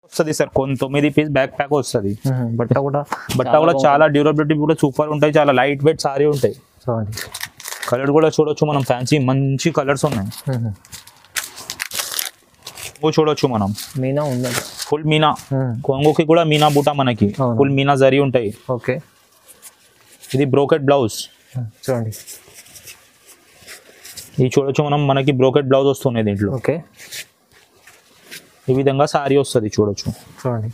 వస్తుంది sir 9 piece back pack వస్తుంది. బట్ట కూడా చాలా డ్యూరబిలిటీ కూడా సూపర్ ఉంటాయి, చాలా లైట్ వెయిట్ సారీ ఉంటాయి. కలర్ కూడా చూడొచ్చు మనం, ఫ్యాన్సీ మంచి కలర్స్ ఉన్నాయి. చూడొచ్చు మనం, మీనా ఉంది, ఫుల్ మీనా. కొంగుకి కూడా మీనా బూటా మనకి ఫుల్ మీనా జరీ ఉంటాయి. ఓకే, ఇది బ్రోకెట్ బ్లౌజ్ చూడండి. ఇది చూడొచ్చు మనం, మనకి బ్రోకెట్ బ్లౌజ్ వస్తున్నాయి దీంట్లో. ఓకే, ఈ విధంగా సారీ వస్తుంది చూడొచ్చు. చూడండి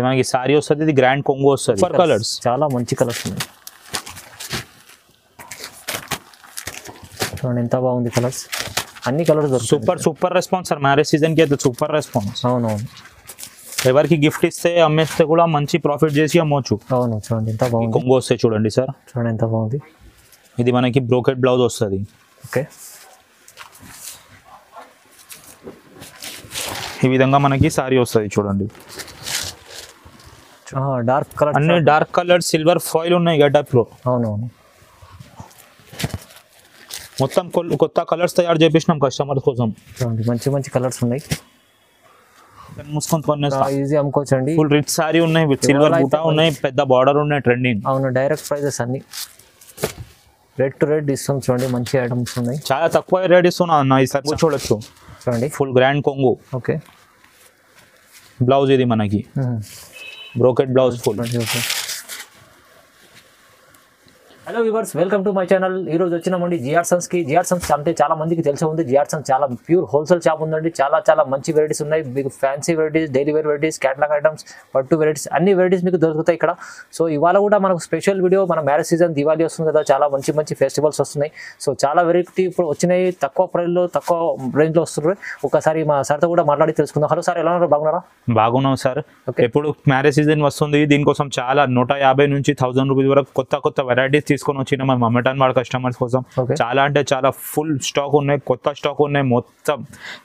మనకి సారీ వస్తుంది, ఇది గ్రాండ్ కొంగు వస్తుంది. సూపర్ కలర్స్, చాలా మంచి కలర్స్ ఉన్నాయి. చూడండి ఎంత బాగుంది కలర్స్, అన్ని colours super response sir. Marriage season కి అయితే సూపర్ రెస్పాన్స్. అవునవును, ఎవరికి గిఫ్ట్ ఇస్తే అమ్మేస్తే కూడా మంచి ప్రాఫిట్ చేసి అమ్మవచ్చు. అవును, చూడండి ఎంత బాగుంది. కొంగు వస్తాయి చూడండి సార్, చూడండి ఎంత బాగుంది. ఇది మనకి బ్రోకెట్ బ్లౌజ్ వస్తుంది. ఓకే, ఈ విధంగా మనకి సారీ వస్తుంది చూడండి. డార్క్ కలర్, అన్ని డార్క్ కలర్, సిల్వర్ ఫాయిల్ ఉన్నాయి గెటప్ లో. అవునవును, మొత్తం కొత్త కలర్స్ తయారు చేపించినాం కస్టమర్ కోసం. చూడండి మంచి మంచి కలర్స్ ఉన్నాయి, మూసుకొని ఈజీ అమ్ముకోవచ్చు అండి. ఫుల్ రిచ్ సారీ ఉన్నాయి, విత్ సిల్వర్ బూటా ఉన్నాయి, పెద్ద బార్డర్ ఉన్నాయి, ట్రెండింగ్. అవును, డైరెక్ట్ ప్రైజెస్ అన్ని రేట్ టు రేట్ ఇస్తాం. చూడండి మంచి ఐటమ్స్ ఉన్నాయి, చాలా తక్కువ రేట్ ఇస్తున్నా అన్న. ఈ సార్ చూడొచ్చు, చూడండి ఫుల్ గ్రాండ్ కొంగు. ఓకే, బ్లౌజ్ ఇది మనకి brocade blouse full. Hello viewers, welcome to my channel. ఈ రోజు వచ్చినామండి జిఆర్ సన్స్ అంటే చాలా మందికి తెలిసి ఉంది. జిఆర్ సన్స్ చాలా ప్యూర్ హోల్సేల్ షాప్ ఉందండి. చాలా మంచి వెరైటీస్ ఉన్నాయి. మీకు fancy varieties, daily wear varieties, catalogue items, పట్టు వెరైటీస్, అన్ని వెరైటీస్ మీకు దొరుకుతాయి ఇక్కడ. సో ఇవాళ కూడా మనకు స్పెషల్ వీడియో, మన మ్యారేజ్ సీజన్ దివాళీ వస్తుంది కదా, చాలా మంచి ఫెస్టివల్స్ వస్తున్నాయి. సో చాలా వెరైటీ ఇప్పుడు వచ్చినాయి, తక్కువ ప్రైస్లో, తక్కువ రేంజ్లో వస్తున్నాయి. ఒకసారి మా సార్తో కూడా మాట్లాడి తెలుసుకుందాం. హలో సార్, ఎలా ఉన్నారు? బాగున్నారా? బాగున్నాం సార్. ఎప్పుడు మ్యారేజ్ సీజన్ వస్తుంది, దీనికోసం చాలా 150 నుంచి 1000 రూపీస్ వరకు కొత్త వెరైటీస్ తీసుకొని వచ్చిన మా మమ్మటన్ వాడు కస్టమర్స్ కోసం. చాలా అంటే చాలా ఫుల్ స్టాక్ ఉన్నాయి, కొత్త స్టాక్ ఉన్నాయి. మొత్తం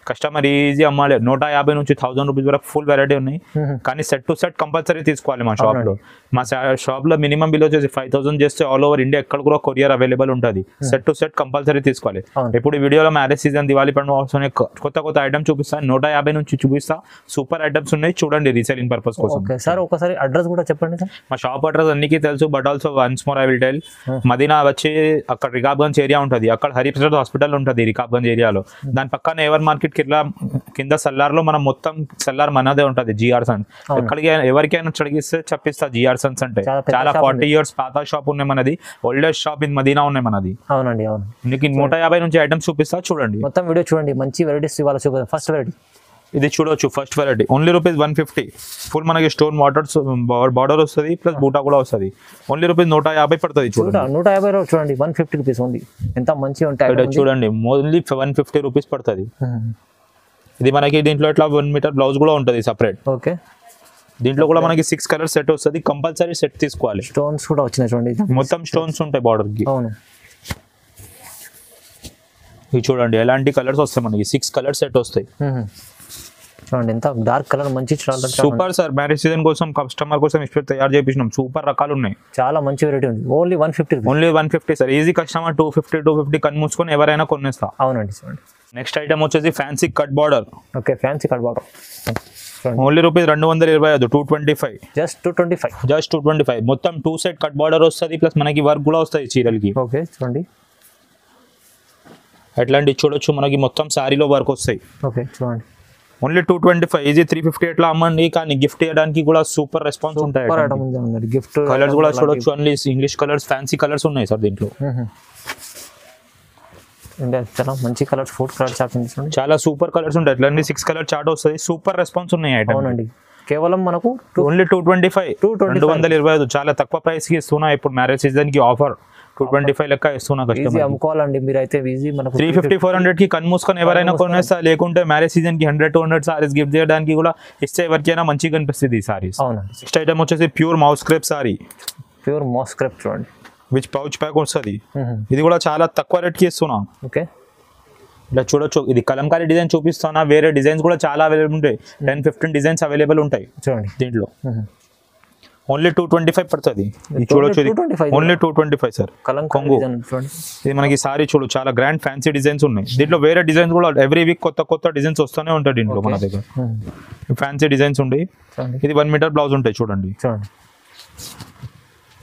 కస్టమర్ ఈజీ అమ్మాలి. 150 నుంచి 1000 రూపీస్ వరకు ఫుల్ వెరైటీ ఉన్నాయి. కానీ సెట్ టు సెట్ కంపల్సరీ తీసుకోవాలి మా షాప్ లో. మా షాప్ లో మినిమం బిల్ వచ్చేసి 5000 చేస్తే ఆల్ ఓవర్ ఇండియా ఎక్కడ కూడా కొరియర్ అవైలబుల్ ఉంటుంది. సెట్ టు సెట్ కంపల్సరీ తీసుకోవాలి. ఇప్పుడు వీడియోలో మ్యారేజ్ సీజన్ దివాళీ పండుగ వస్తున్నాయి, కొత్త ఐటమ్ చూపిస్తాను. 150 నుంచి చూపిస్తా. సూపర్ ఐటమ్స్ ఉన్నాయి, చూడండి రీసేలింగ్ పర్పస్ కోసం. సార్ ఒకసారి అడ్రస్ కూడా చెప్పండి. మా షాప్ అడ్రస్ అన్నికి తెలుసు, but also once more I will tell. Madina వచ్చి అక్కడ రికాబ్గంజ్ ఏరియా ఉంటుంది, అక్కడ హరిప్రసాద్ హాస్పిటల్ ఉంటుంది రికాబ్గంజ్ ఏరియాలో. దాని పక్కన ఎవర్ మార్కెట్ కింద సల్లార్ లో మనం మొత్తం సల్లార్ మనదే ఉంటుంది జిఆర్ సన్స్. ఎక్కడికి ఎవరికైనా చడిగిస్తే చెప్పిస్తా. జిఆర్ సన్స్ అంటే చాలా 40 years పాత షాప్ ఉన్నాయి మనది. ఓల్డెస్ట్ షాప్ ఇన్ మదీనా ఉన్నాయి మనది. అవునండి, అవును. మీకు 150 నుంచి ఐటమ్స్ చూపిస్తా, చూడండి మొత్తం వీడియో చూడండి. మంచి వెరైటీస్ ఇవాళ చూపిస్తాం. ఫస్ట్ వెరైటీ ఇది చూడొచ్చు. First variety only ₹150. ఫుల్ మనకి స్టోన్ బార్డర్ వస్తుంది, ప్లస్ బూటా కూడా వస్తుంది. ఓన్లీ ₹150 పడుతుంది. చూడండి 150 చూడండి, 150 రూపీస్ ఉంది. ఎంత మంచిగా ఉంటాయి చూడండి. ఓన్లీ 150 రూపీస్ పడుతుంది. ఇది మనకి దీంట్లో ఇట్లా 1 మీటర్ బ్లౌజ్ కూడా ఉంటుంది సపరేట్. ఓకే, దీంట్లో కూడా మనకి 6 కలర్ సెట్ వస్తుంది. కంపల్సరీ సెట్ తీసుకోవాలి. స్టోన్స్ కూడా వచ్చినాయి చూడండి, మొత్తం స్టోన్స్ ఉంటాయి బార్డర్ కి. అవును, ఇది చూడండి ఎలాంటి కలర్స్ వస్తాయి మనకి. 6 కలర్ సెట్ వస్తాయి. చూడండి ఎంత డార్క్ కలర్, మంచి సూపర్ సార్. మ్యారేజ్ సీజన్ కోసం కస్టమర్ కోసం ఇష్టపడి తయారు చేపించినాం. సూపర్ రకాలు ఉన్నాయి, చాలా మంచి వెరైటీ ఉంది. Only 150 sir. ఈజీ కస్టమర్ 250 కన్ మూసుకొని ఎవరైనా కొనేస్తా. అవునండి, చూడండి. నెక్స్ట్ ఐటమ్ వచ్చేసి fancy cut border. Okay, fancy cut border only ₹225. 225, just 225. మొత్తం 2 సెట్ కట్ బార్డర్ వస్తుంది, ప్లస్ మనకి వర్క్ కూడా వస్తుంది చీరలకి. ఓకే, చూడండి అట్లాంటి చూడొచ్చు. మనకి మొత్తం శారీలో వర్క్ వస్తాయి. ఓకే, చూడండి ఓన్లీ 225. ఈజీ 350 ఎట్లా అమ్మండి, కానీ గిఫ్ట్ చేయడానికి కూడా సూపర్ రెస్పాన్స్ ఉంటాయి. గిఫ్ట్ కలర్స్ కూడా చూడొచ్చు. అన్ని ఇంగ్లీష్ కలర్స్, ఫ్యాన్సీ కలర్స్ ఉన్నాయి సార్ దీంట్లో. చాలా మంచి కలర్స్, 4 కలర్ చార్ట్ ఉంది. చాలా సూపర్ కలర్స్ ఉంటాయి. అట్లా 6 కలర్ చార్ట్ వస్తుంది. సూపర్ రెస్పాన్స్ ఉన్నాయి ఐటమ్. అవునండి, కేవలం మనకు ఓన్లీ 225. చాలా తక్కువ ప్రైస్ కి ఇస్తున్నా ఇప్పుడు మ్యారేజ్ సీజన్ కి ఆఫర్. 225 లెక్క ఇస్తున్నా కస్టమర్. అమ్ముకోవాలండి మీరైతే ఈజీ. మనకు 350, 400 కి కన్ మూసుకొని ఎవరైనా కొనేస్తా. లేకుంటే మ్యారేజ్ సీజన్ కి 100-200 సారీస్ గిఫ్ట్ చేయడానికి కూడా ఇస్తే ఎవరికైనా మంచిగా కనిపిస్తుంది ఈ సారీస్. అవునండి. నెక్స్ట్ ఐటమ్ వచ్చేసి pure moss crepe sorry. Pure moss crepe చూడండి, విచ్ పౌచ్ ప్యాక్ వస్తుంది. ఇది కూడా చాలా తక్కువ రేట్ కి ఇస్తున్నా. ఓకే, ఇలా చూడొచ్చు. ఇది కలంకారీ డిజైన్ చూపిస్తున్నా. వేరే డిజైన్స్ కూడా చాలా అవైలబుల్ ఉంటాయి. 10-15 డిజైన్స్ అవైలబుల్ ఉంటాయి చూడండి దీంట్లో. ఓన్లీ 225 పడుతుంది. ఇది చూడొచ్చు, ఇది 225 ఓన్లీ 225 సార్. కొంగు ఇది మనకి సారీ చూడు, చాలా గ్రాండ్ ఫ్యాన్సీ డిజైన్స్ ఉన్నాయి. దీంట్లో వేరే డిజైన్స్ కూడా ఎవ్రీ వీక్ కొత్త కొత్త డిజైన్స్ వస్తూనే ఉంటాయి దీంట్లో మన దగ్గర. ఫ్యాన్సీ డిజైన్స్ ఉంటాయి. ఇది 1 మీటర్ బ్లౌజ్ ఉంటాయి చూడండి.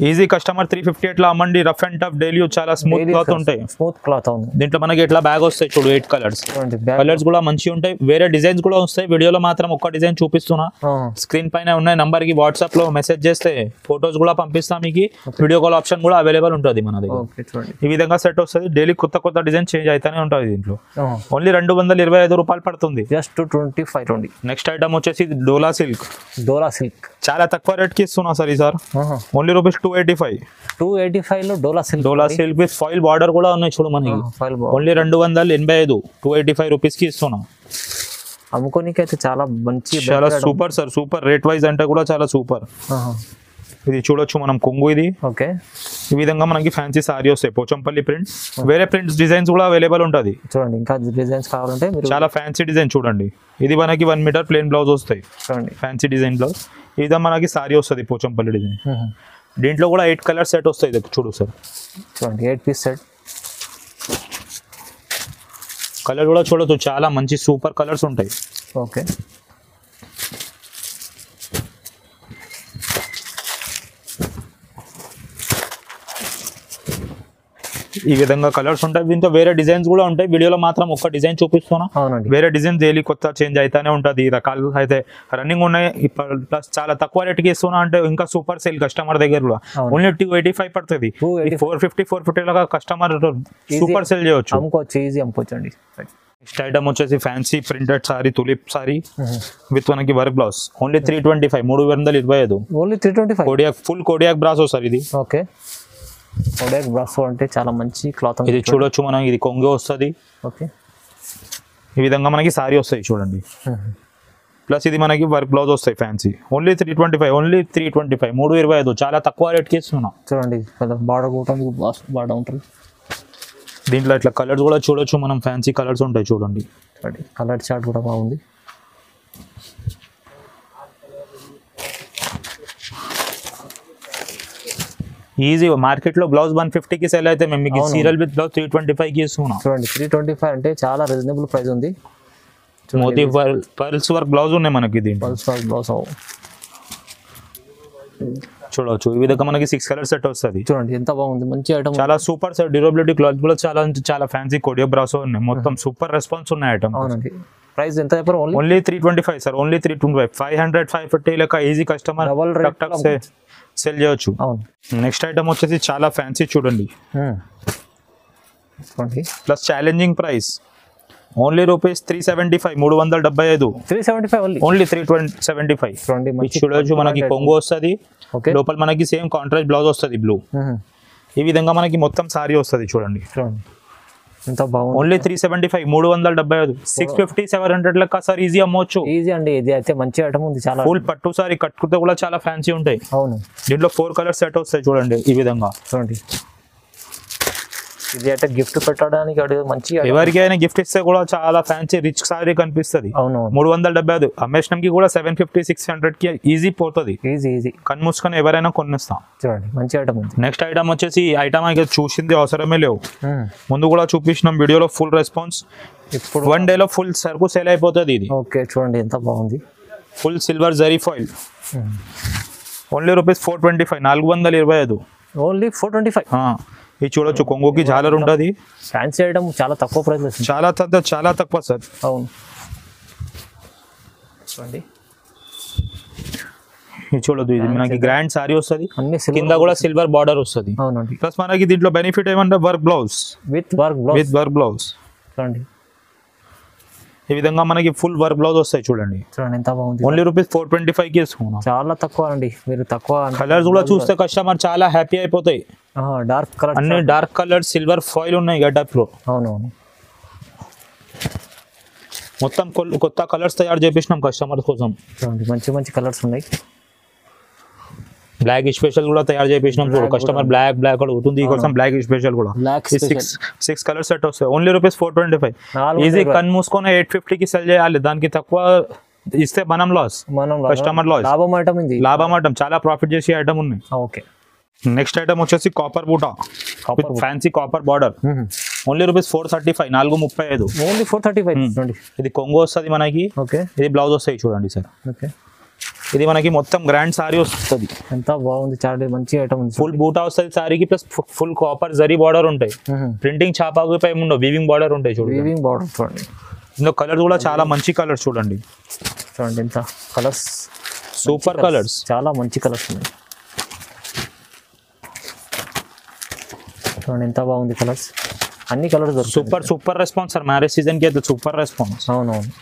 ఈజీ కస్టమర్ 358 లో అమ్మండి. రఫ్ అండ్ టఫ్ డైలీ చాలా స్మూత్ క్లాత్ ఉంటాయి. స్మూత్ క్లాత్ అవును. దీంట్లో మనకి ఇట్లా బ్యాగ్ వస్తాయి చూడు, 8 కలర్స్. కలర్స్ కూడా మంచిగా ఉంటాయి. వేరే డిజైన్స్ కూడా వస్తాయి. వీడియోలో మాత్రం ఒక్క డిజైన్ చూపిస్తున్నా. స్క్రీన్ పైన ఉన్న నంబర్ కి వాట్సాప్ లో మెసేజ్ చేస్తే ఫొటోస్ కూడా పంపిస్తాం మీకు. వీడియో కాల్ ఆప్షన్ కూడా అవైలబుల్ ఉంటుంది మన దగ్గర. ఈ విధంగా సెట్ వస్తుంది. డైలీ కొత్త కొత్త డిజైన్ చేంజ్ అయితేనే ఉంటుంది దీంట్లో. ఓన్లీ 225 రూపాయలు పడుతుంది. జస్ట్ 225. నెక్స్ట్ ఐటమ్ వచ్చేసి డోలా సిల్క్. డోలా సిల్క్ చాలా తక్కువ రేట్ కి ఇస్తున్నా సార్ ఈ సార్. ఓన్లీ రూపీస్ 285 లో Dola silk. Dola silk with foil border కూడా ఉన్నాయి చూడు మనకి. ఓన్లీ 285 285 రూపీస్ కి ఇస్తున్నాం. అమ్ముకోనికి అయితే చాలా మంచి, చాలా super sir. Super rate wise అంటే కూడా చాలా సూపర్. ఇది చూడొచ్చు మనం కొంగు. ఇది ఓకే. ఈ విధంగా మనకి ఫ్యాన్సీ సారీ వస్తాయి. పోచంపల్లి ప్రింట్. వేరే ప్రింట్స్ డిజైన్స్ కూడా అవైలబుల్ ఉంటుంది. చూడండి, ఇంకా డిజైన్స్ కావాలంటే చాలా ఫ్యాన్సీ డిజైన్ చూడండి. ఇది మనకి 1 మీటర్ ప్లేన్ బ్లౌజ్ వస్తాయి. చూడండి, ఫ్యాన్సీ డిజైన్ బ్లౌజ్. ఇది మనకి సారీ వస్తుంది పోచంపల్లి డిజైన్. దీంట్లో కూడా 8 కలర్ సెట్ వస్తాయి చూడు సార్. చూడండి, 8 పీస్ సెట్. కలర్ కూడా చూడొచ్చు, చాలా మంచి సూపర్ కలర్స్ ఉంటాయి. ఓకే. ఈ విధంగా కలర్స్ ఉంటాయి. దీంతో వేరే డిజైన్స్ కూడా ఉంటాయి. వీడియోలో మాత్రం ఒక్క డిజైన్ చూపిస్తున్నా. వేరే డిజైన్ డైలీ కొత్త చేంజ్ అయితేనే ఉంటుంది. ఈ రకాలు అయితే రన్నింగ్ ఉన్నాయి. ప్లస్ చాలా తక్కువ రేట్కి ఇస్తున్నా అంటే ఇంకా సూపర్ సేల్ కస్టమర్ దగ్గర కూడా. ఓన్లీ 285 పడుతుంది. 450 లాగా కస్టమర్ సూపర్ సేల్ చేయొచ్చు. అమ్ముకోవచ్చండి. నెక్స్ట్ ఐటమ్ వచ్చేసి fancy printed sari, tulip sari with మనకి వర్క్ బ్లౌజ్. ఓన్లీ 325 325. ఓన్లీ 325. కోడియాక్, ఫుల్ కోడియాక్ బ్రాసో సార్ ఇది. ఓకే. కోడియాక్ బ్రాసో అంటే చాలా మంచి క్లాత్. ఇది చూడొచ్చు మనం. ఇది కొంగు వస్తుంది. ఓకే. ఈ విధంగా మనకి సారీ వస్తాయి చూడండి. ప్లస్ ఇది మనకి వర్క్ బ్లౌజ్ వస్తాయి ఫ్యాన్సీ. Only 325 only 325 325. చాలా తక్కువ రేట్కి ఇస్తున్నా. చూడండి, బార్డర్ కూడా బార్డర్ ఉంటుంది. దీంట్లో ఇట్లా కలర్స్ కూడా చూడొచ్చు మనం. ఫ్యాన్సీ కలర్స్ ఉంటాయి చూడండి. కలర్ చార్ట్ కూడా బాగుంది. ఈజీ. మార్కెట్ లో బ్లౌజ్ 150కి సేల్ అయితే మేము మీకు సీరియల్ విత్ బ్లౌజ్ 325కి ఇస్తున్నాం. చూడండి, 325 అంటే చాలా రీజనబుల్ ప్రైస్ ఉంది. మోతీ పర్ల్స్ వర్క్ బ్లౌజ్ ఉన్నాయి మనకి. దీంట్లో పర్ల్స్ వర్క్ బ్లౌజ్ చూడవచ్చు. ఈ విధంగా మనకి 6 కలర్ సెట్ వస్తుంది. చూడండి ఎంత బాగుంది, మంచి ఐటమ్. చాలా సూపర్ సార్. డ్యూరబిలిటీ క్లాత్ కూడా చాలా ఫ్యాన్సీ కోడియో బ్రాసో ఉన్నాయి. మొత్తం సూపర్ రెస్పాన్స్ ఉన్నాయి ఐటమ్. అవునండి. ప్రైస్ ఎంత చెప్పారు? Only 325 sir. ఓన్లీ 325. 500 550 లెక్క ఈజీ కస్టమర్ సెల్ చేయొచ్చు. నెక్స్ట్ ఐటమ్ వచ్చేసి చాలా ఫ్యాన్సీ చూడండి. Plus challenging price. Only rupees 375 375. 375 only 375. చూడొచ్చు మనకి కొంగు వస్తుంది. లోపల మనకి సేమ్ కాంట్రాస్ట్ బ్లౌజ్ వస్తుంది బ్లూ. ఈ విధంగా మనకి మొత్తం సారీ వస్తుంది చూడండి. ఎంత బాగుంది. ఓన్లీ 375 375. 650 700 లెక్క సార్ ఈజీ అమ్మవచ్చు. ఈజీ అండి. ఇది అయితే మంచి ఐటమ్ ఉంది. చాలా ఫుల్ పట్టు సారీ కట్టుకుంటే కూడా చాలా ఫ్యాన్సీ ఉంటాయి. అవును. దీంట్లో 4 కలర్ సెట్ వస్తాయి చూడండి. ఈ విధంగా చూడండి. ఇది అయితే గిఫ్ట్ పెట్టడానికి మంచి. ఎవరికైనా గిఫ్ట్ ఇస్తే కూడా చాలా ఫ్యాన్సీ రిచ్ సారీ కనిపిస్తుంది. అవును. 375. అమ్మేషన్కి కూడా 750 600కి ఈజీ పోతుంది. ఈజీ కన్ను మూసుకొని ఎవరైనా కొనిస్తాం. చూడండి, మంచి ఐటమ్ ఉంది. నెక్స్ట్ ఐటమ్ వచ్చేసి ఐటమ్ అయితే చూసింది అవసరమే లేవు. ముందు కూడా చూపించినాం వీడియోలో. Full response. ఇప్పుడు 1 డేలో ఫుల్ సరుకు సేల్ అయిపోతుంది ఇది. ఓకే. చూడండి ఎంత బాగుంది. Full silver zari foil. Only rupees 425 425. Only 425. ఇది చూడొచ్చు. కొంగుకి జాలర్ ఉంటుంది. ఫ్యాన్సీ ఐటమ్ చాలా తక్కువ ప్రైస్. చాలా తక్కువ సార్. అవును. చూడండి, ఇది చూడదు. ఇది మనకి గ్రాండ్ సారీ వస్తుంది. కింద కూడా సిల్వర్ బార్డర్ వస్తుంది. అవునండి. ప్లస్ మనకి దీంట్లో బెనిఫిట్ ఏమంటే work blouse with work blouse. చూడండి, ఈ విధంగా మనకి ఫుల్ వర్క్ బ్లౌజ్ వస్తాయి చూడండి. చూడండి ఎంత బాగుంది. ఓన్లీ రూపీస్ 425కి ఇస్తున్నాం. చాలా తక్కువ అండి. మీరు తక్కువ కలర్స్ కూడా చూస్తే కస్టమర్ చాలా హ్యాపీ అయిపోతాయి. డార్క్ కలర్, అన్ని డార్క్ కలర్ సిల్వర్ ఫాయిల్ ఉన్నాయి గడ్డప్ లో. అవునవును. మొత్తం కొత్త కలర్స్ తయారు చేపించినాం కస్టమర్ కోసం. చూడండి, మంచి మంచి కలర్స్ ఉన్నాయి. బ్లాక్ స్పెషల్ కూడా తయారు చేపించినాం చూడు. కస్టమర్ బ్లాక్ అడుగుతుంది, ఈ కోసం బ్లాక్ స్పెషల్ కూడా 6 కలర్ సెట్ వస్తాయి. Only rupees 425. ఈజీ కన్ మూసుకొని 850కి సెల్ చేయాలి. దానికి తక్కువ ఇస్తే మనం లాస్, మనం కస్టమర్ లాస్. లాభం ఐటమ్ ఇది, లాభం ఐటమ్, చాలా ప్రాఫిట్ చేసే ఐటమ్ ఉన్నాయి. ఓకే. నెక్స్ట్ ఐటమ్ వచ్చేసి కాపర్ బూటా with fancy copper border, only rupees 435, 435, only 435 చూడండి. ఇది కొంగు వస్తుంది మనకి. ఓకే. ఇది బ్లౌజ్ వస్తాయి చూడండి సార్. ఓకే. ఇది మనకి మొత్తం గ్రాండ్ సారీ వస్తుంది. ఎంత బాగుంది, చాలా మంచి ఐటమ్ ఉంది. ఫుల్ బూటా వస్తుంది సారీకి, plus full copper zari border ఉంటాయి. ప్రింటింగ్ చాపాకు పై ఉండవు, వీవింగ్ బార్డర్ ఉంటాయి చూడండి. వీవింగ్ బార్డర్ చూడండి. ఇందులో కలర్స్ కూడా చాలా మంచి కలర్స్ చూడండి. చూడండి ఎంత కలర్స్, సూపర్ కలర్స్, చాలా మంచి కలర్స్ ఉన్నాయి. చూడండి ఎంత బాగుంది కలర్స్, అన్ని కలర్స్ దొరుకుతాయి. Super response sir, marriage season కి అయితే సూపర్ రెస్పాన్స్. అవునవును.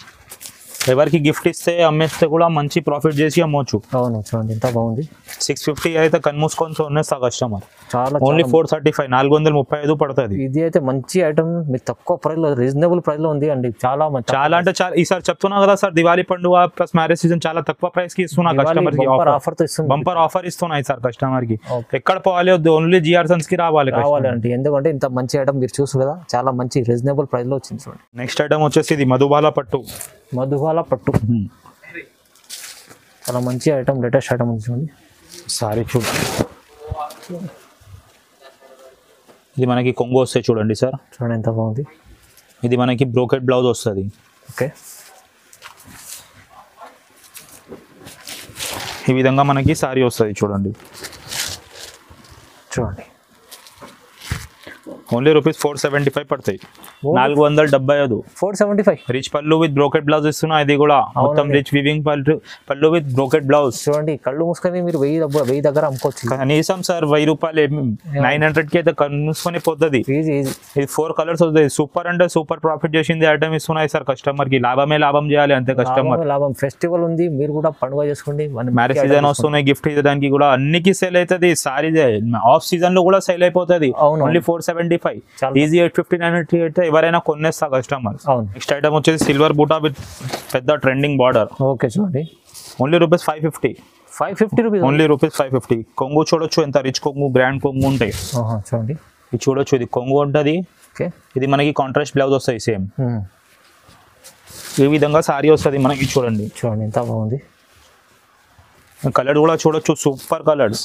ఎవరికి గిఫ్ట్ ఇస్తే అమ్మేస్తే కూడా మంచి ప్రాఫిట్ చేసి అమ్మవచ్చు. అవును చూడండి ఎంత బాగుంది. 650 అయితే కన్మూసుకొని కొనేస్తా కస్టమర్. చాలా ఓన్లీ 435, 435 పడుతుంది. ఇది అయితే మంచి ఐటమ్, మీకు తక్కువ ప్రైస్ లో, రీజనబుల్ ప్రైస్ లో ఉంది అండి. చాలా చాలా అంటే చాలా. ఈసారి చెప్తున్నా కదా సార్, దివాళీ పండుగ ప్లస్ మ్యారేజ్ సీజన్ చాలా తక్కువ ప్రైస్ కి ఇస్తున్నా కస్టమర్ కి. ఆఫర్ తో ఇస్తుంది, బంపర్ ఆఫర్ ఇస్తున్నాయి సార్ కస్టమర్ కి. ఎక్కడ పోవాలి, ఓన్లీ జిఆర్ సన్స్ కి రావాలి అంటే, ఎందుకంటే ఇంత మంచి ఐటమ్ మీరు చూసారు కదా, చాలా మంచి రీజనబుల్ ప్రైస్ లో వచ్చింది చూడండి. నెక్స్ట్ ఐటమ్ వచ్చేసి ఇది మధుబాల పట్టు. మధుబాల పట్టు చాలా మంచి ఐటమ్, లేటెస్ట్ ఐటమ్ ఉంది చూడండి. సారీ చూడండి, ఇది మనకి కొంగు వస్తాయి చూడండి సార్. చూడండి ఎంత బాగుంది. ఇది మనకి బ్రోకెట్ బ్లౌజ్ వస్తుంది. ఓకే. ఈ విధంగా మనకి సారీ వస్తుంది చూడండి. చూడండి ఓన్లీ రూపీస్ 475 పడతాయి, 475. 475 రిచ్ పళ్ళు విత్ బ్రోకెట్ బ్లౌజ్ ఇస్తున్నా. ఇది కూడా మొత్తం రిచ్ వివింగ్ పళ్ళు విత్ బ్రోకెట్ బ్లౌజ్. చూడండి కళ్ళు మూసుకొని మీరు 1000 దగ్గర అమ్ముకోవచ్చు కనీసం సార్. 1000 రూపాయలు 900 కి అయితే మూసుకొని పోతుంది. ఇది 4 కలర్స్ వస్తాయి. సూపర్ అంటే సూపర్ ప్రాఫిట్ చేసింది ఐటమ్ ఇస్తున్నాయి సార్ కస్టమర్ కి. లాభమే లాభం చేయాలి అంతే కస్టమర్. లాభం. ఫెస్టివల్ ఉంది, మీరు కూడా పండుగ చేసుకోండి. మ్యారేజ్ సీజన్ వస్తున్నాయి, గిఫ్ట్ ఇవ్వడానికి కూడా అన్నికి సేల్ అవుతుంది. సారీ ఆఫ్ సీజన్ లో కూడా సేల్ అయిపోతుంది. ఓన్లీ 475, ఈజీ 850, 900 అయితే ఎవరైనా కొనేస్తా కస్టమర్. నెక్స్ట్ ఐటమ్ వచ్చేసి సిల్వర్ బూటా విత్ పెద్ద ట్రెండింగ్ బార్డర్. ఓకే చూడండి, only rupees 550 rupees, only rupees 550. కొంగు చూడొచ్చు, ఎంత రిచ్ కొంగు, గ్రాండ్ కొంగు ఉంటాయి చూడండి. ఇది చూడొచ్చు, ఇది కొంగు ఉంటుంది. ఇది మనకి కాంట్రాస్ట్ బ్లౌజ్ వస్తాయి సేమ్. ఈ విధంగా సారీ వస్తుంది మనకి. చూడండి చూడండి ఎంత బాగుంది. కలర్ కూడా చూడొచ్చు, సూపర్ కలర్స్,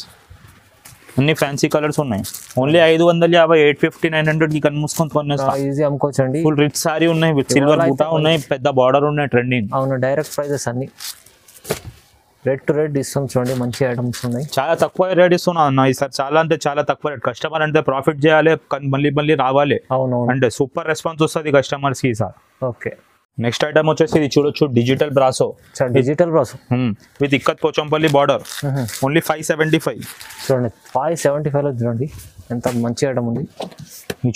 అన్ని ఫ్యాన్సీ కలర్స్ ఉన్నాయి. ఓన్లీ 550, 850, 900 కి కన్మూసుకొని కొనేస్తా. ఈజీ అమ్ముకోవచ్చండి. ఫుల్ రిచ్ సారీ ఉన్నాయి, విత్ సిల్వర్ బూటా ఉన్నాయి, పెద్ద బార్డర్ ఉన్నాయి, ట్రెండింగ్. అవును, డైరెక్ట్ ప్రైజెస్ అన్ని రేట్ టు రేట్ ఇస్తాం చూడండి. మంచి ఐటమ్స్ ఉన్నాయి, చాలా తక్కువ రేట్ ఇస్తున్నా అన్న ఈసారి. చాలా అంటే చాలా తక్కువ రేట్. కస్టమర్ అంటే ప్రాఫిట్ చేయాలి, మళ్ళీ రావాలి. అవును, అంటే సూపర్ రెస్పాన్స్ వస్తుంది కస్టమర్స్ కి సార్. ఓకే. నెక్స్ట్ ఐటమ్ వచ్చేసి ఇది చూడొచ్చు, digital brasso. Digital brasso with ikat Pochampally border. Only 575. చూడండి 575 చూడండి ఎంత మంచి ఐటమ్ ఉంది.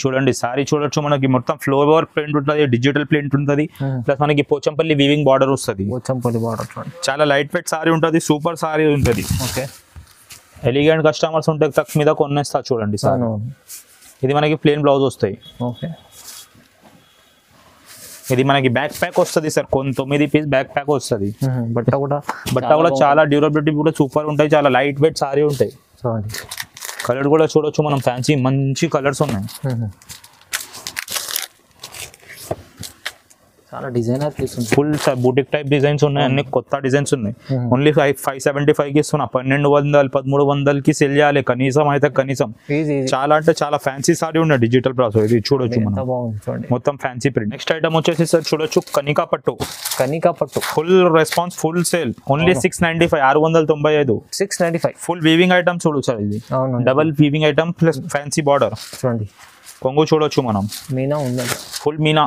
చూడండి సారీ చూడొచ్చు, మనకి మొత్తం ఫ్లోర్ ప్రింట్ ఉంటుంది, డిజిటల్ ప్రింట్ ఉంటుంది, ప్లస్ మనకి పోచంపల్లి వీవింగ్ బార్డర్ వస్తుంది. పోచంపల్లి బార్డర్ చూడండి, చాలా లైట్ వెయిట్ సారీ ఉంటుంది, సూపర్ సారీ ఉంటుంది. ఓకే. ఎలిగెంట్ కస్టమర్స్ ఉంటే తక్కువ మీద కొనేస్తా చూడండి సార్. ఇది మనకి ప్లేన్ బ్లౌజ్ వస్తాయి. ఓకే. ఇది మనకి బ్యాక్ ప్యాక్ వస్తుంది సార్, 9 పీస్ బ్యాక్ ప్యాక్ వస్తుంది. బట్ట కూడా చాలా డ్యూరబిలిటీ కూడా సూపర్ ఉంటాయి, చాలా లైట్ వెయిట్ సారీ ఉంటాయి. కలర్ కూడా చూడొచ్చు మనం, ఫ్యాన్సీ మంచి కలర్స్ ఉన్నాయి. చాలా డిజైనర్ పీస్ ఉంది, ఫుల్ బూటిక్ టైప్ డిజైన్స్ ఉన్నాయి, అన్ని కొత్త డిజైన్స్ ఉన్నాయి. ఓన్లీ 575 కి ఇస్తున్నా. 1200, 1300 కి సెల్ చేయాలి కనీసం అయితే కనీసం. చాలా అంటే చాలా ఫ్యాన్సీ సారీ ఉన్నాయి. డిజిటల్ బ్రాస్ ఇది చూడొచ్చు మనం, మొత్తం ఫ్యాన్సీ ప్రింట్. నెక్స్ట్ ఐటమ్ వచ్చేసి సార్ చూడొచ్చు, కనికా పట్టు. Full response, full sale. Only 695, 695. 695 full weaving item చూడు సార్. ఇది double weaving item plus fancy border. చూడండి కొంగు చూడొచ్చు మనం, మీనా ఉంది, ఫుల్ మీనా.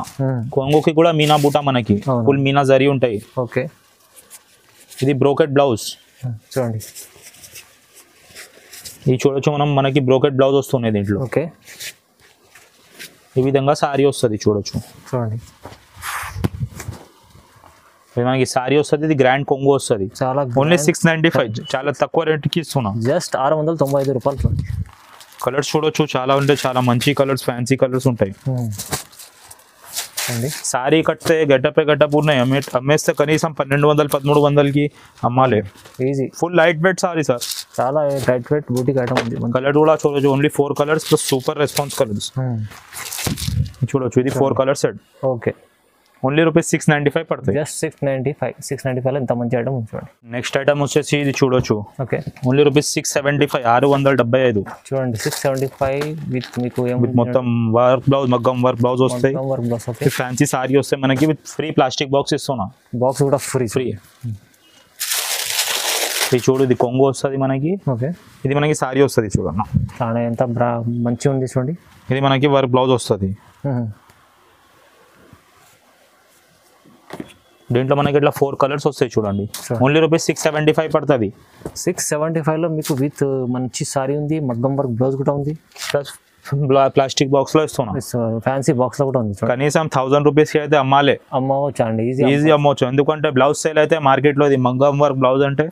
కొంగుకి కూడా మీనా బూటా మనకి, ఫుల్ మీనా జరీ ఉంటాయి. ఓకే. ఇది బ్రోకెట్ బ్లౌజ్ చూడండి, ఇది చూడొచ్చు మనం, మనకి బ్రోకెట్ బ్లౌజ్ వస్తుంది దీంట్లో. ఓకే. ఈ విధంగా సారీ వస్తుంది చూడొచ్చు. చూడండి మనకి సారీ వస్తుంది, ఇది గ్రాండ్ కొంగు వస్తుంది. చాలా ఓన్లీ 695, చాలా తక్కువ రేట్కి ఇస్తున్నాం. జస్ట్ 695 రూపాయలు. చూడండి కలర్స్ చూడొచ్చు, చాలా ఉంటాయి, చాలా మంచి కలర్స్, ఫ్యాన్సీ కలర్స్ ఉంటాయి. సారీ కట్టే గెటప్ ఉన్నాయి, అమ్మేస్తే కనీసం 1200, 1300కి అమ్మాలి. Easy. Full light weight sorry sir, చాలా లైట్ వెయిట్ బూటిక్ ఐటమ్ ఉంది. కలర్ కూడా చూడొచ్చు, only 4 colours plus super response colours చూడొచ్చు. ఇది 4 colour set. Okay. Only rupees 695 పడుతుంది. జస్ట్ 695 ఎంత మంచి ఐటమ్ ఉంది చూడండి. నెక్స్ట్ ఐటమ్ వచ్చేసి ఇది చూడొచ్చు, ఓకే ఓన్లీ రూపీస్ 675 675 చూడండి. 675 విత్ మీకు విత్ మొత్తం వర్క్ బ్లౌజ్, మగ్గం వర్క్ బ్లౌజ్ వస్తాయి. Work blouse okay. Fancy sorry వస్తాయి మనకి విత్ ఫ్రీ ప్లాస్టిక్ బాక్స్ ఇస్తున్నా. బాక్స్ కూడా ఫ్రీ. ఇది చూడు, ఇది కొంగు వస్తుంది మనకి. ఓకే, ఇది మనకి సారీ వస్తుంది చూడన్న. చాలా ఎంత మంచిగా ఉంది చూడండి. ఇది మనకి వర్క్ బ్లౌజ్ వస్తుంది. దీంట్లో మనకి ఇట్లా 4 కలర్స్ వస్తాయి చూడండి. ఓన్లీ రూపీస్ 675 పడుతుంది. 675లో మీకు విత్ మంచి సారీ ఉంది, మగ్గం వర్క్ బ్లౌజ్ కూడా ఉంది, ప్లస్ ప్లాస్టిక్ బాక్స్ లో ఇస్తున్నా. ఫ్యాన్సీ బాక్స్ లో కూడా ఉంది. కనీసం 1000 రూపీస్ కి అయితే అమ్మవచ్చు అండి, ఈజీ అమ్మవచ్చు. ఎందుకంటే బ్లౌజ్ సేల్ అయితే మార్కెట్ లో ఇది మగ్గం వర్క్ బ్లౌజ్ అంటే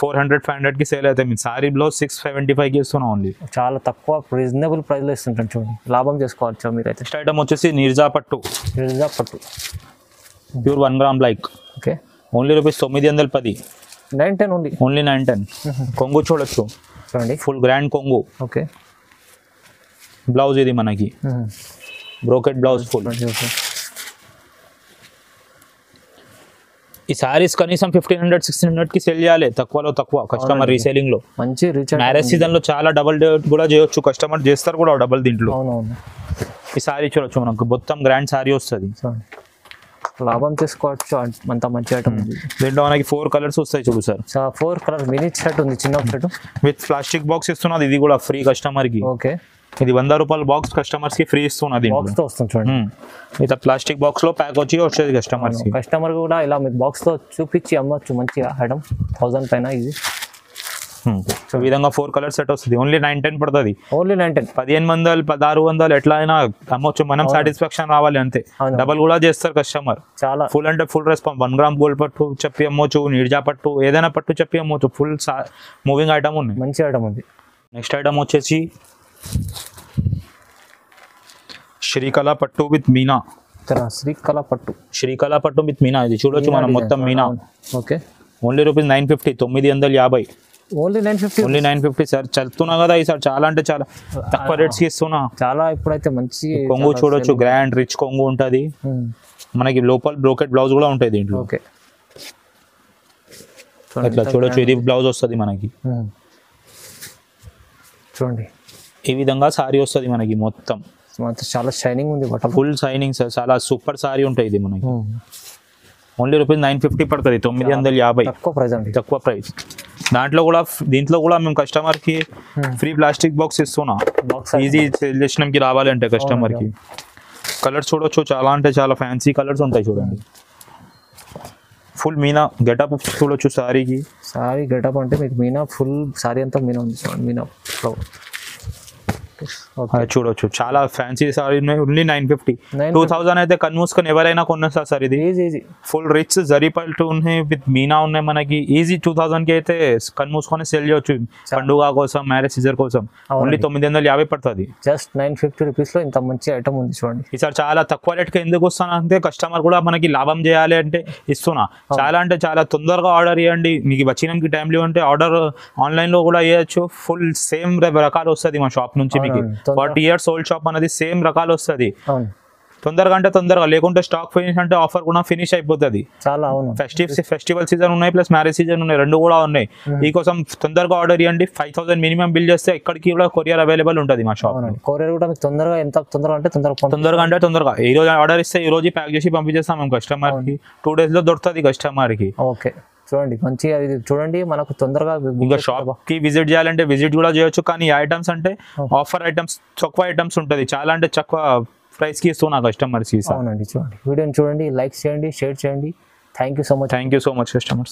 400-500 కి సేల్ అయితే, మీ సారీ బ్లౌజ్ 675 కి ఇస్తున్నా. ఓన్లీ చాలా తక్కువ రీజనబుల్ ప్రైస్ లో ఇస్తుంటాను చూడండి, లాభం చేసుకోవచ్చు మీరు అయితే. నెక్స్ట్ ఐటమ్ వచ్చేసి నిర్జా పట్టు pure 1 gram like. Okay, only rupees 910. 910 only. 910. కొంగు చూడొచ్చు చూడండి, ఫుల్ గ్రాండ్ కొంగు. ఓకే, బ్లౌజ్ ఇది మనకి బ్రోకెట్ బ్లౌజ్ ఫుల్. ఈ సారీస్ కనీసం 1500-1600 కి సెల్ చేయాలి, తక్కువలో తక్కువ కస్టమర్ రీసేలింగ్ లో. మంచి రీచ్. మ్యారేజ్ సీజన్ లో చాలా డబుల్ కూడా చేయొచ్చు, కస్టమర్ చేస్తారు కూడా డబుల్ దీంట్లో. ఈ సారీ చూడొచ్చు మనకు మొత్తం గ్రాండ్ సారీ వస్తుంది, లాభం చేసుకోవచ్చు. అంత మంచి ఐటమ్ ఉంది. దీంట్లో మనకి 4 కలర్స్ వస్తాయి చూడు సార్. 4 కలర్స్ మినీ సెట్ ఉంది, చిన్న సెట్ విత్ ప్లాస్టిక్ బాక్స్ ఇస్తున్నది. ఇది కూడా ఫ్రీ కస్టమర్ కి. ఓకే, ఇది 100 రూపాయల బాక్స్ కస్టమర్స్ కి ఫ్రీ ఇస్తున్నది. బాక్స్ తో వస్తుంది చూడండి. ఇది ప్లాస్టిక్ బాక్స్ లో ప్యాక్ వచ్చి వచ్చేది కస్టమర్స్ కి. కస్టమర్ కూడా ఇలా మీకు బాక్స్ తో చూపించి అమ్మొచ్చు మంచి ఐటమ్. 1000 పైన ఇది. సో ఈ విధంగా 4 కలర్ సెట్ వస్తుంది. ఓన్లీ 910 పడుతుంది. ఓన్లీ 910. 1500 1600 ఎట్లా అయినా అమ్మొచ్చు, మనం సాటిస్ఫాక్షన్ రావాలి అంతే. డబల్ కూడా చేస్తారు కస్టమర్. చాలా ఫుల్ అంటే ఫుల్ రెస్పాన్స్. 1 గ్రామ్ గోల్డ్ పట్టు చెప్పి అమ్మొచ్చు, నిర్జా పట్టు ఏదైనా పట్టు చెప్పి అమ్మొచ్చు. ఫుల్ మూవింగ్ ఐటమ్ ఉంది, మంచి ఐటమ్ ఉంది. నెక్స్ట్ ఐటమ్ వచ్చేసి శ్రీకళ పట్టు విత్ మీనా. శ్రీకళ పట్టు విత్ మీనా. ఇది చూడొచ్చు మనం మొత్తం Meena. Okay, only rupees 950. 950. Only 950. Only 950 sir. చెప్తున్నా కదా ఈసారి చాలా అంటే చాలా తక్కువ రేట్స్ కి ఇస్తున్నా. చాలా ఇప్పుడైతే మంచి కొంగు చూడొచ్చు, గ్రాండ్ రిచ్ కొంగు ఉంటది మనకి. లోపల బ్రోకెట్ బ్లౌజ్ కూడా ఉంటుంది దీంట్లో. ఓకే, ఇట్లా చూడొచ్చు, ఇది బ్లౌజ్ వస్తుంది మనకి. చూడండి, ఈ విధంగా సారీ వస్తుంది మనకి మొత్తం. చాలా షైనింగ్ ఉంది, ఫుల్ షైనింగ్ సార్. చాలా సూపర్ సారీ ఉంటుంది ఇది మనకి. ఓన్లీ రూపీస్ 950 పడుతుంది. 950. తక్కువ ప్రైస్ అండి, తక్కువ ప్రైస్. దీంట్లో కూడా మేము కస్టమర్ కి ఫ్రీ ప్లాస్టిక్ బాక్స్ ఇస్తున్నా. ఈజీ సేల్ చేసినాకి రావాలి అంటే కస్టమర్ కి. కలర్స్ చూడొచ్చు, చాలా అంటే చాలా ఫ్యాన్సీ కలర్స్ ఉంటాయి చూడండి. ఫుల్ మీనా గెటప్ చూడొచ్చు సారీకి. సారీ గెటప్ అంటే మీకు మీనా ఫుల్ సారీ అంతా మీనా ఉంది చూడండి. మీనా చూడొచ్చు, చాలా ఫ్యాన్సీ సారీ ఉన్నాయి. ఓన్లీ 950. 2000 అయితే కన్మూసుకొని ఎవరైనా కొన్నా సార్. ఇది ఫుల్ రిచ్ జరీ పల్టు ఉన్నాయి విత్ మీనా ఉన్నాయి మనకి. ఈజీ 2000 కి అయితే కన్మూసుకొని సేల్ చేయొచ్చు. పండుగ కోసం, మ్యారేజ్ సీజన్ కోసం. ఓన్లీ 950 పడుతుంది. జస్ట్ 950 రూపీస్ లో ఇంత మంచి ఐటమ్ ఉంది చూడండి. ఈసారి చాలా తక్కువ రేట్ కి ఎందుకు వస్తానంటే కస్టమర్ కూడా మనకి లాభం చేయాలి అంటే ఇస్తున్నా. చాలా అంటే చాలా తొందరగా ఆర్డర్ ఇవ్వండి. మీకు వచ్చిన టైంలో అంటే ఆర్డర్ ఆన్లైన్ లో కూడా చేయొచ్చు. ఫుల్ సేమ్ రకాలు వస్తుంది మా షాప్ నుంచి. 40 years ఓల్డ్ షాప్ అనేది సేమ్ రకాలు వస్తుంది. తొందరగా అంటే తొందరగా, లేకుంటే స్టాక్ ఫినిష్ అంటే ఆఫర్ కూడా ఫినిష్ అయిపోతుంది. చాలా ఫెస్టివల్ సీజన్ ఉన్నాయి, ప్లస్ మ్యారేజ్ సీజన్ ఉన్నాయి, రెండు కూడా ఉన్నాయి. ఈ కోసం తొందరగా ఆర్డర్ ఇవ్వండి. 5000 మినిమం బిల్ చేస్తే ఇక్కడికి కూడా కొరియర్ అవైలబుల్ ఉంటుంది మా షాప్. కొరియర్ కూడా తొందరగా, ఎంత తొందరగా అంటే తొందరగా ఈ రోజు ఆర్డర్ ఇస్తే ఈ రోజు ప్యాక్ చేసి పంపించేస్తాం మేము కస్టమర్ కి. 2 days లో దొరుకుతుంది కస్టమర్ కి. ఓకే, చూడండి మంచిగా ఇది చూడండి. మనకు తొందరగా ఇంకా షాప్ కి విజిట్ చేయాలంటే విజిట్ కూడా చేయొచ్చు. కానీ ఈ ఐటమ్స్ అంటే ఆఫర్ ఐటమ్స్, తక్కువ ఐటమ్స్ ఉంటుంది. చాలా అంటే తక్కువ ప్రైస్ కి ఇస్తున్నా కస్టమర్స్ కి. అవునండి, చూడండి వీడియోని చూడండి, లైక్ చేయండి, షేర్ చేయండి. Thank you so much customers.